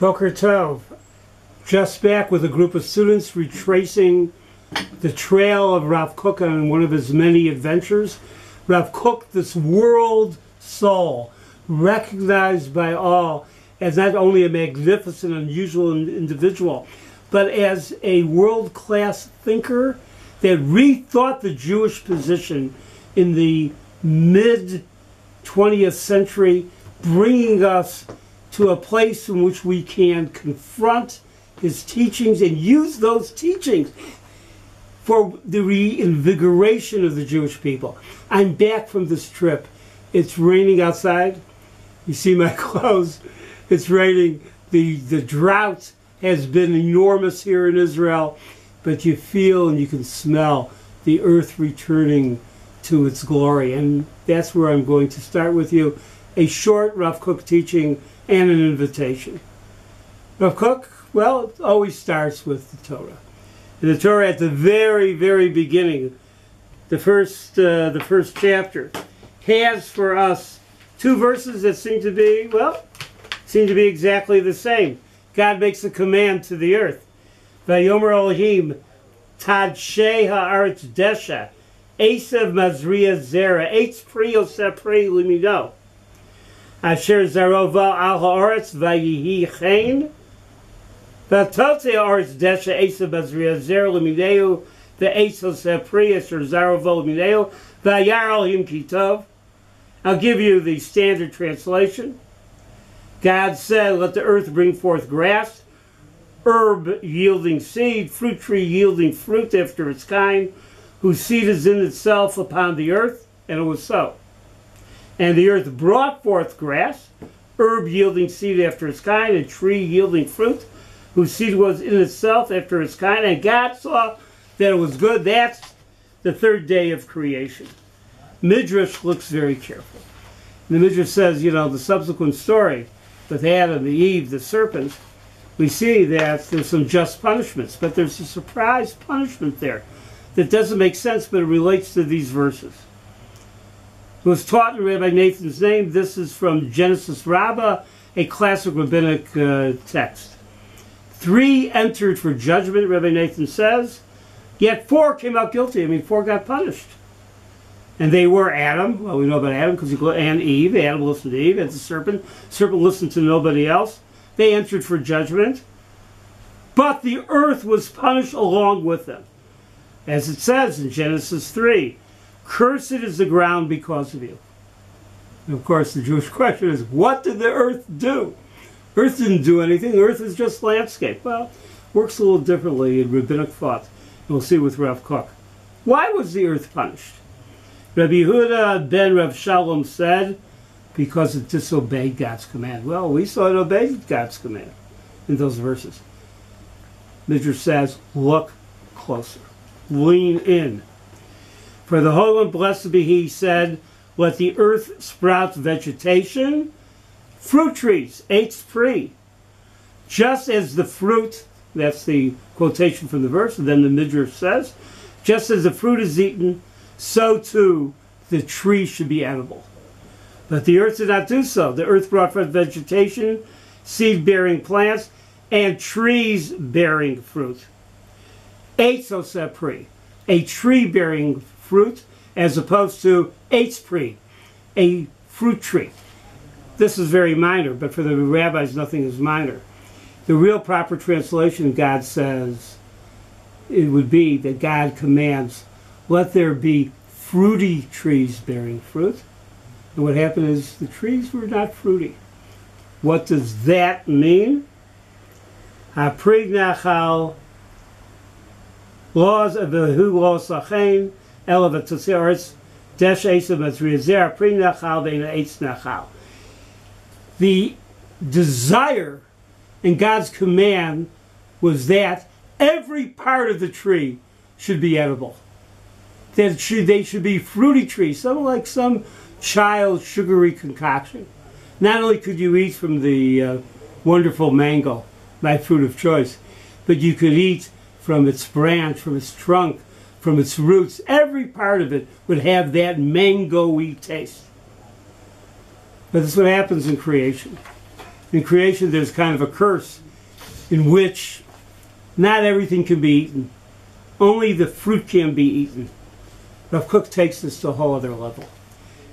Boker Tov. Just back with a group of students retracing the trail of Rav Kook on one of his many adventures. Rav Kook, this world soul, recognized by all as not only a magnificent, unusual individual, but as a world-class thinker that rethought the Jewish position in the mid-20th century, bringing us to a place in which we can confront his teachings and use those teachings for the reinvigoration of the Jewish people. I'm back from this trip. It's raining outside. You see my clothes. It's raining. The drought has been enormous here in Israel, but you feel and you can smell the earth returning to its glory. And that's where I'm going to start with you. A short Rav Kook teaching and an invitation. Rav Kook, well, it always starts with the Torah. And the Torah at the very, very beginning, the first chapter, has for us two verses that seem to be exactly the same. God makes a command to the earth. Vayomer Elohim, Tadshei ha'aretz desha, Esav mazriya zera, Eitz pri yoseh pri limido. Asher zarova al ha'aretz vayihi chen, V'atotzei ha'aretz desha, Esav mazriya zera limideu, Ve'etz yoseh pri asher zarova limideu, Vayar Elohim ki tov. I'll give you the standard translation. God said, let the earth bring forth grass, herb yielding seed, fruit tree yielding fruit after its kind, whose seed is in itself upon the earth, and it was so. And the earth brought forth grass, herb yielding seed after its kind, and tree yielding fruit, whose seed was in itself after its kind, and God saw that it was good. That's the third day of creation. Midrash looks very careful. The Midrash says, the subsequent story with Adam, the Eve, the serpent, we see that there's some just punishments, but there's a surprise punishment there that doesn't make sense, but it relates to these verses. It was taught and read by Nathan's name. This is from Genesis Rabbah, a classic rabbinic text. 3 entered for judgment, Rabbi Nathan says, yet 4 came out guilty. 4 got punished. And they were Adam. Well, we know about Adam and Eve. Adam listened to Eve, and the serpent. Serpent listened to nobody else. They entered for judgment. But the earth was punished along with them. As it says in Genesis 3, cursed is the ground because of you. And of course, the Jewish question is, what did the earth do? Earth didn't do anything. Earth is just landscape. Well, works a little differently in rabbinic thought. And we'll see with Rav Kook. Why was the earth punished? Rabbi Yehuda ben Rav Shalom said, because it disobeyed God's command. Well, we saw it obeyed God's command in those verses. Midrash says, look closer. Lean in. For the Holy and blessed be He said, let the earth sprout vegetation, fruit trees, eitz pri. Just as the fruit, that's the quotation from the verse, and then the Midrash says, just as the fruit is eaten, so too the tree should be edible. But the earth did not do so. The earth brought forth vegetation, seed-bearing plants, and trees bearing fruit. Eitz yoseh pri, a tree bearing fruit, as opposed to eitz pri, a fruit tree. This is very minor, but for the rabbis, nothing is minor. The real proper translation, God says, it would be that God commands, let there be fruity trees bearing fruit. And what happened is the trees were not fruity. What does that mean? Haprig nachal laws of the hu laws lachain elav atzeretz desh esav mazriyazer haprig nachal bein eitz nachal. The desire in God's command was that every part of the tree should be edible. That they should be fruity trees, something like some child's sugary concoction. Not only could you eat from the wonderful mango, my fruit of choice, but you could eat from its branch, from its trunk, from its roots. Every part of it would have that mango-y taste. But this is what happens in creation. In creation, there's kind of a curse in which not everything can be eaten. Only the fruit can be eaten. Rav Kook takes this to a whole other level.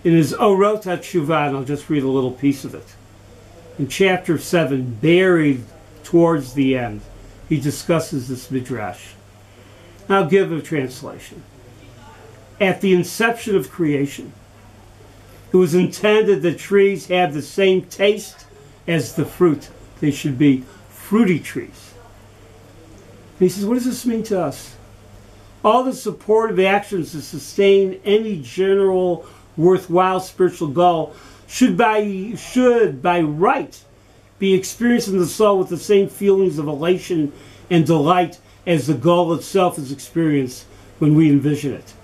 In his Orot HaTshuvah, and I'll just read a little piece of it. In chapter 7, buried towards the end, he discusses this midrash. I'll give a translation. At the inception of creation, it was intended that trees have the same taste as the fruit. They should be fruity trees. And he says, what does this mean to us? All the supportive actions to sustain any general worthwhile spiritual goal should by right be experienced in the soul with the same feelings of elation and delight as the goal itself is experienced when we envision it.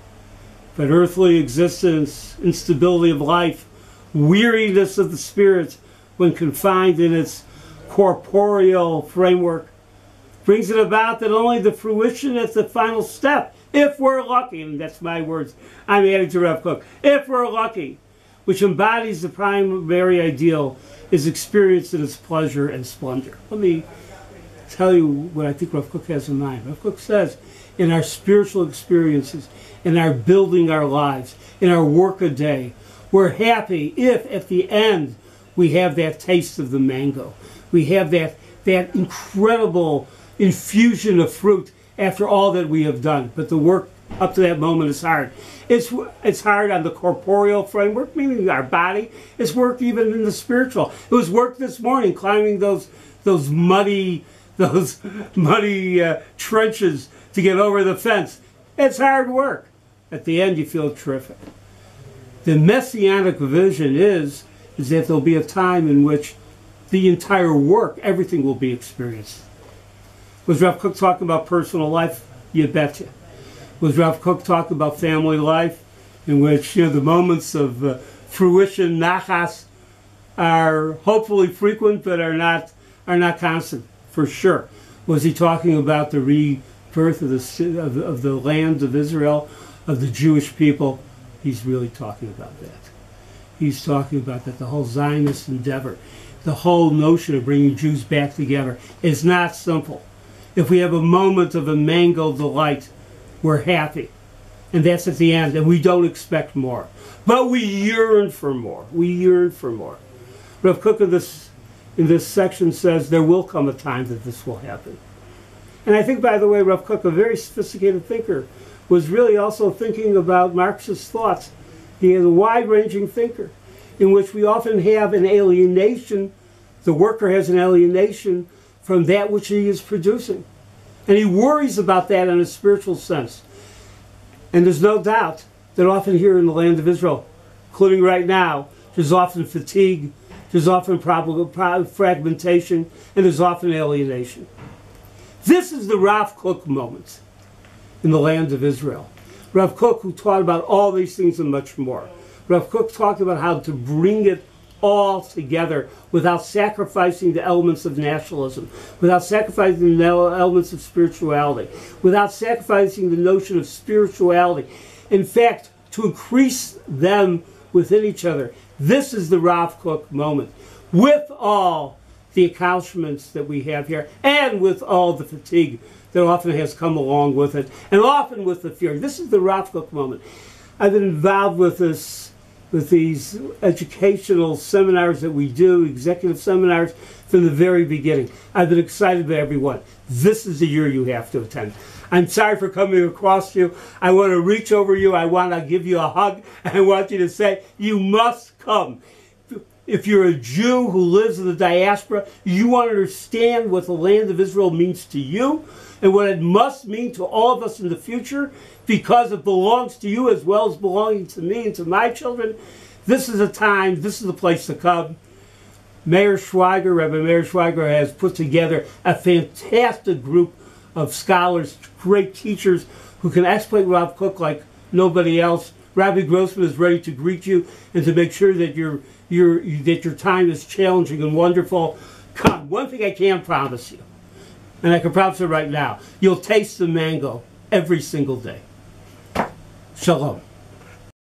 But earthly existence, instability of life, weariness of the spirit when confined in its corporeal framework, brings it about that only the fruition at the final step, if we're lucky, and that's my words, I'm adding to Rav Kook, if we're lucky, which embodies the primary ideal, is experienced in its pleasure and splendor. Let me tell you what I think Rav Kook has in mind. Rav Kook says, in our spiritual experiences, in our building our lives, in our work a day, we're happy if at the end we have that taste of the mango. We have that incredible infusion of fruit after all that we have done. But the work up to that moment is hard. It's hard on the corporeal framework, meaning our body. It's work even in the spiritual. It was work this morning climbing those muddy trenches to get over the fence. It's hard work. At the end, you feel terrific. The messianic vision is that there'll be a time in which the entire work, everything will be experienced. Was Rav Kook talking about personal life? You betcha. Was Rav Kook talking about family life, in which the moments of fruition, nachas, are hopefully frequent but are not constant? For sure. Was he talking about the rebirth of the land of Israel, of the Jewish people? He's really talking about that. He's talking about that the whole Zionist endeavor, the whole notion of bringing Jews back together is not simple. If we have a moment of a mango delight, we're happy. And that's at the end, and we don't expect more. But we yearn for more. We yearn for more. Rav Kook in this section says there will come a time that this will happen. And I think, by the way, Rav Kook, a very sophisticated thinker, was really also thinking about Marxist thoughts. He is a wide-ranging thinker in which we often have an alienation. The worker has an alienation from that which he is producing. And he worries about that in a spiritual sense. And there's no doubt that often here in the land of Israel, including right now, there's often fatigue, there's often fragmentation, and there's often alienation. This is the Rav Kook moment in the land of Israel. Rav Kook, who taught about all these things and much more. Rav Kook talked about how to bring it all together without sacrificing the elements of nationalism, without sacrificing the elements of spirituality, without sacrificing the notion of spirituality. In fact, to increase them within each other. This is the Rav Kook moment. With all the accomplishments that we have here, and with all the fatigue that often has come along with it, and often with the fear. This is the Rav Kook moment. I've been involved with these educational seminars that we do, executive seminars, from the very beginning. I've been excited by everyone. This is the year you have to attend. I'm sorry for coming across you. I want to reach over you. I want to give you a hug. I want you to say, you must come. If you're a Jew who lives in the diaspora, you want to understand what the land of Israel means to you and what it must mean to all of us in the future, because it belongs to you as well as belonging to me and to my children. This is a time, this is the place to come. Rabbi Meir Schweiger has put together a fantastic group of scholars, great teachers who can explain Rav Kook like nobody else. Rabbi Grossman is ready to greet you and to make sure that your time is challenging and wonderful. Come. One thing I can promise you, and I can promise it right now, you'll taste the mango every single day. Shalom.